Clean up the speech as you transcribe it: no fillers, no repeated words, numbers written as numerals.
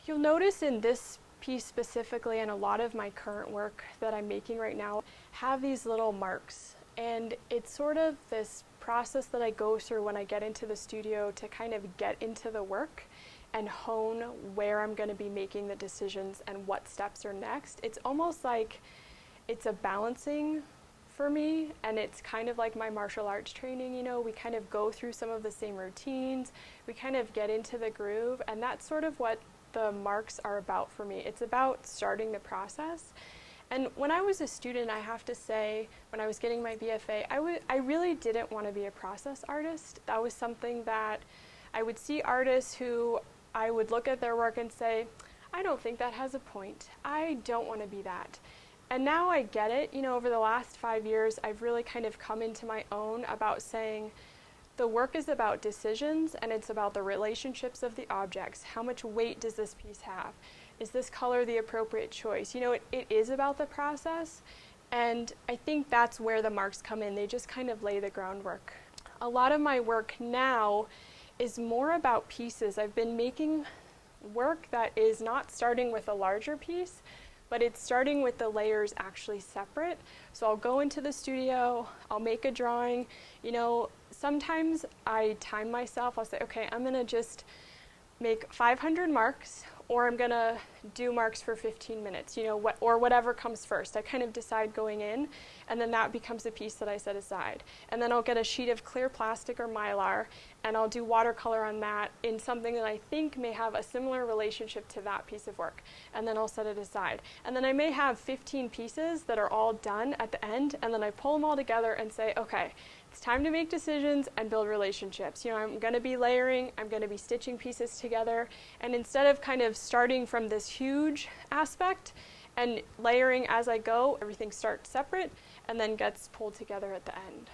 You'll notice in this piece specifically, and a lot of my current work that I'm making right now have these little marks, and it's sort of this process that I go through when I get into the studio to kind of get into the work and hone where I'm going to be making the decisions and what steps are next. It's almost like it's a balancing for me, and it's kind of like my martial arts training. You know, we kind of go through some of the same routines, we kind of get into the groove, and that's sort of what the marks are about for me. It's about starting the process. And when I was a student, I have to say, when I was getting my BFA, I really didn't want to be a process artist. That was something that I would see artists who I would look at their work and say, I don't think that has a point. I don't want to be that. And now I get it. You know, over the last 5 years, I've really kind of come into my own about saying the work is about decisions, and it's about the relationships of the objects. How much weight does this piece have? Is this color the appropriate choice? You know, it is about the process, and I think that's where the marks come in. They just kind of lay the groundwork. A lot of my work now is more about pieces. I've been making work that is not starting with a larger piece, but it's starting with the layers actually separate. So I'll go into the studio, I'll make a drawing. You know, sometimes I time myself. I'll say, okay, I'm gonna just make 500 marks, or I'm gonna do marks for 15 minutes, you know, or whatever comes first. I kind of decide going in, and then that becomes a piece that I set aside. And then I'll get a sheet of clear plastic or Mylar, and I'll do watercolor on that in something that I think may have a similar relationship to that piece of work. And then I'll set it aside. And then I may have 15 pieces that are all done at the end, and then I pull them all together and say, okay, it's time to make decisions and build relationships. You know, I'm going to be layering, I'm going to be stitching pieces together, and instead of kind of starting from this huge aspect and layering as I go, everything starts separate and then gets pulled together at the end.